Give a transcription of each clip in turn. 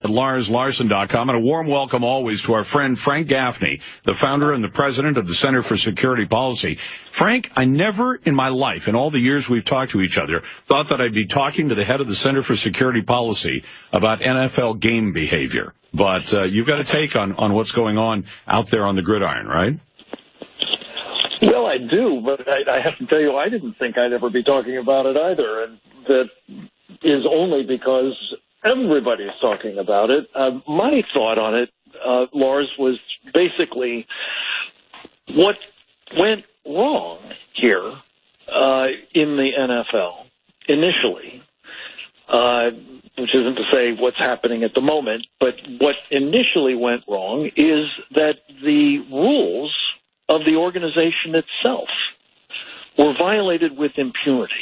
at LarsLarson.com. And a warm welcome always to our friend Frank Gaffney, the founder and the president of the Center for Security Policy. Frank, I never in my life, in all the years we've talked to each other, thought that I'd be talking to the head of the Center for Security Policy about NFL game behavior. But you've got a take on what's going on out there on the gridiron, right? Well, I do, but I have to tell you, I didn't think I'd ever be talking about it either, and that is only because everybody's talking about it. My thought on it, Lars, was basically what went wrong here in the NFL initially, which isn't to say what's happening at the moment, but what initially went wrong is that the rules of the organization itself were violated with impunity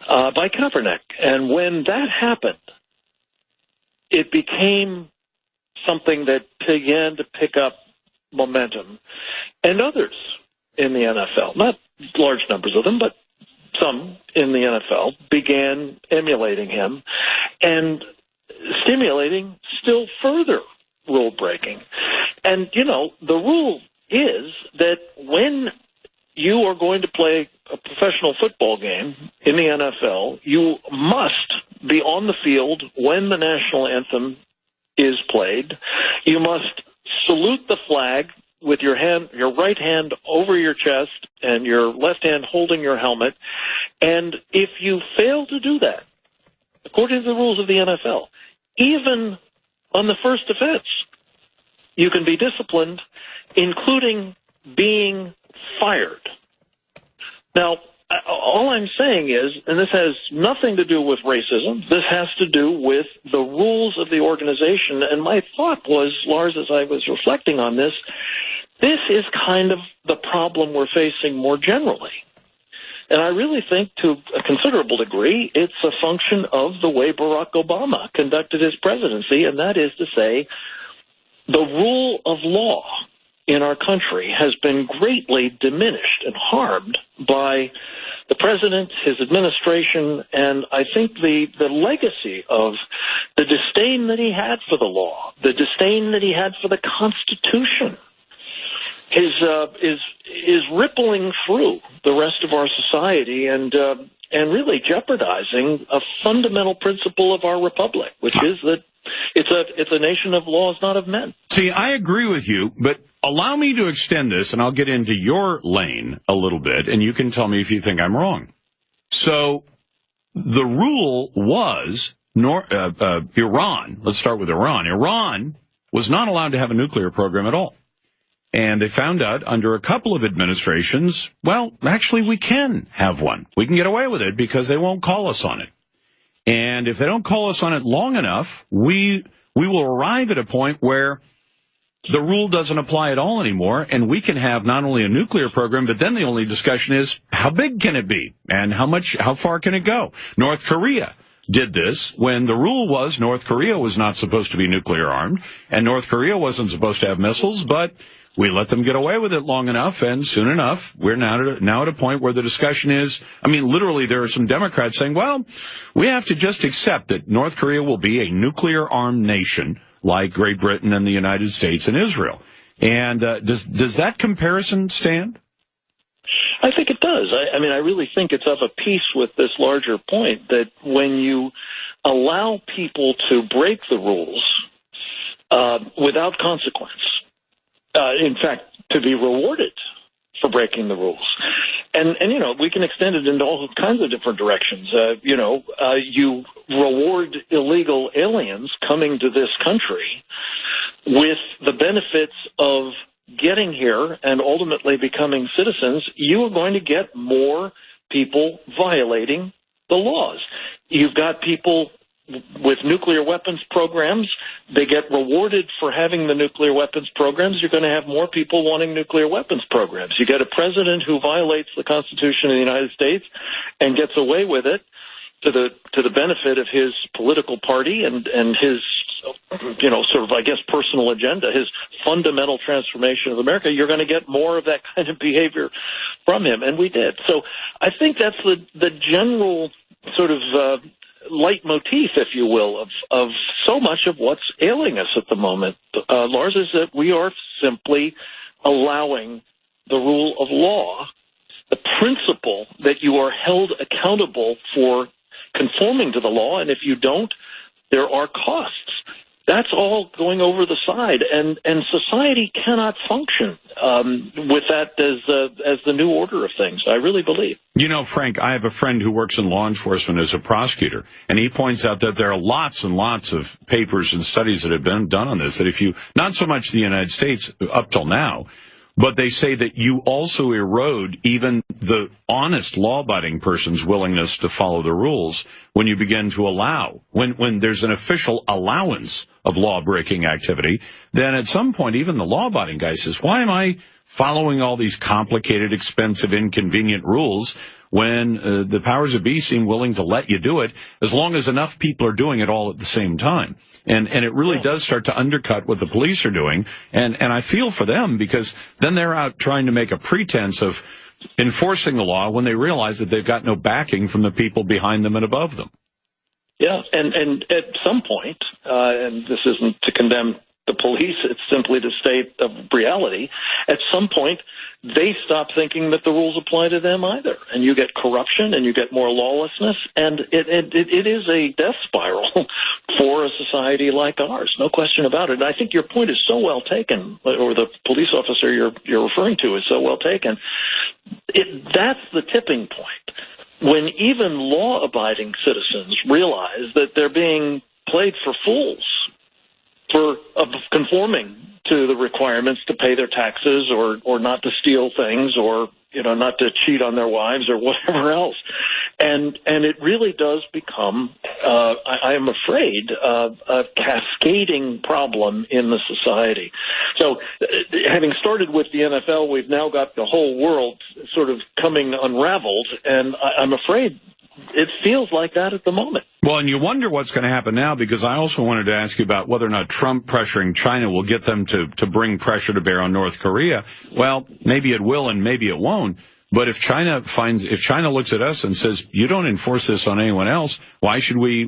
by Kaepernick. And when that happened, it became something that began to pick up momentum. And others in the NFL, not large numbers of them, but some in the NFL, began emulating him and stimulating still further rule breaking. And, you know, the rule is that when you are going to play a professional football game in the NFL, you must be on the field when the national anthem is played. You must salute the flag with your right hand over your chest and your left hand holding your helmet. And if you fail to do that, according to the rules of the NFL, even on the first offense, you can be disciplined, including being fired. Now, all I'm saying is, and this has nothing to do with racism, this has to do with the rules of the organization. And my thought was, Lars, as I was reflecting on this is kind of the problem we're facing more generally. And I really think to a considerable degree, it's a function of the way Barack Obama conducted his presidency, and that is to say, the rule of law in our country has been greatly diminished and harmed by the president, his administration, and I think the legacy of the disdain that he had for the law, the disdain that he had for the Constitution, is rippling through the rest of our society and really jeopardizing a fundamental principle of our republic, which is that it's a nation of laws, not of men. See, I agree with you, but allow me to extend this, and I'll get into your lane a little bit, and you can tell me if you think I'm wrong. So the rule was Iran. Let's start with Iran. Iran was not allowed to have a nuclear program at all. And they found out under a couple of administrations, well, actually we can have one. We can get away with it because they won't call us on it. And if they don't call us on it long enough, we will arrive at a point where the rule doesn't apply at all anymore, and we can have not only a nuclear program, but then the only discussion is how big can it be and how far can it go? North Korea did this when the rule was North Korea was not supposed to be nuclear armed, and North Korea wasn't supposed to have missiles, but we let them get away with it long enough, and soon enough, we're now at a point where the discussion is, I mean, literally there are some Democrats saying, well, we have to just accept that North Korea will be a nuclear-armed nation like Great Britain and the United States and Israel. And does that comparison stand? I think it does. I mean, I really think it's of a piece with this larger point that when you allow people to break the rules without consequence, in fact, to be rewarded for breaking the rules. And you know, we can extend it into all kinds of different directions. You reward illegal aliens coming to this country with the benefits of getting here and ultimately becoming citizens. You are going to get more people violating the laws. You've got people with nuclear weapons programs. They get rewarded for having the nuclear weapons programs. You're going to have more people wanting nuclear weapons programs. You get a president who violates the Constitution of the United States and gets away with it to the benefit of his political party and his, sort of, I guess, personal agenda, his fundamental transformation of America. You're going to get more of that kind of behavior from him, and we did. So I think that's the general sort of leitmotif, if you will, of so much of what's ailing us at the moment, Lars, is that we are simply allowing the rule of law, the principle that you are held accountable for conforming to the law, and if you don't, there are costs. That's all going over the side, and society cannot function with that as the new order of things, I really believe. You know, Frank, I have a friend who works in law enforcement as a prosecutor, and he points out that there are lots and lots of papers and studies that have been done on this, that if you, not so much the United States up till now, but they say that you also erode even the honest law-abiding person's willingness to follow the rules when you begin to allow, when there's an official allowance of law-breaking activity, then at some point even the law-abiding guy says, why am I following all these complicated, expensive, inconvenient rules when the powers that be seem willing to let you do it as long as enough people are doing it all at the same time. And it really does start to undercut what the police are doing. And I feel for them because then they're out trying to make a pretense of enforcing the law when they realize that they've got no backing from the people behind them and above them. Yeah, and at some point, and this isn't to condemn the police, it's simply to state of reality, at some point they stop thinking that the rules apply to them either. And you get corruption and you get more lawlessness, and it is a death spiral for a society like ours, no question about it. And I think your point is so well taken, or the police officer you're referring to is so well taken. That's the tipping point. When even law-abiding citizens realize that they're being played for fools for conforming to the requirements to pay their taxes or not to steal things or, not to cheat on their wives or whatever else. And it really does become, I am afraid, a cascading problem in the society. So having started with the NFL, we've now got the whole world sort of coming unraveled, and I'm afraid it feels like that at the moment. Well, and you wonder what's going to happen now, because I also wanted to ask you about whether or not Trump pressuring China will get them to bring pressure to bear on North Korea. Well, maybe it will and maybe it won't. But if China looks at us and says, you don't enforce this on anyone else, why should we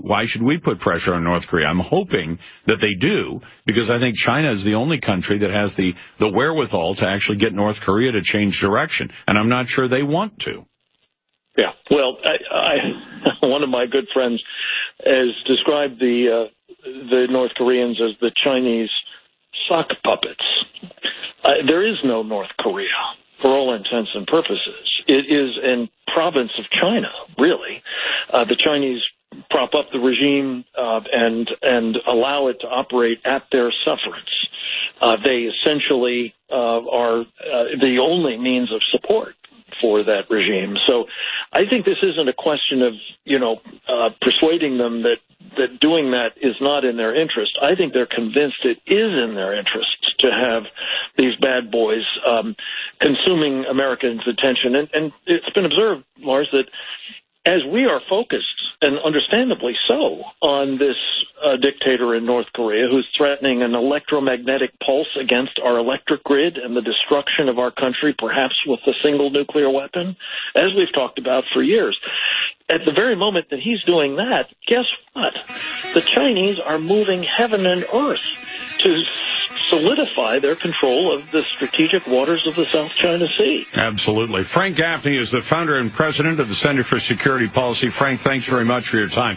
put pressure on North Korea? I'm hoping that they do, because I think China is the only country that has the wherewithal to actually get North Korea to change direction. And I'm not sure they want to. Yeah, well, I one of my good friends has described the North Koreans as the Chinese sock puppets. There is no North Korea for all intents and purposes. It is a province of China, really. The Chinese prop up the regime and allow it to operate at their sufferance. They essentially are the only means of support for that regime. So I think this isn't a question of, persuading them that doing that is not in their interest. I think they're convinced it is in their interest to have these bad boys consuming Americans' attention. And it's been observed, Lars, that as we are focused, and understandably so, on this dictator in North Korea who's threatening an electromagnetic pulse against our electric grid and the destruction of our country, perhaps with a single nuclear weapon, as we've talked about for years. At the very moment that he's doing that, guess what? The Chinese are moving heaven and earth to solidify their control of the strategic waters of the South China Sea. Absolutely. Frank Gaffney is the founder and president of the Center for Security Policy. Frank, thanks very much for your time.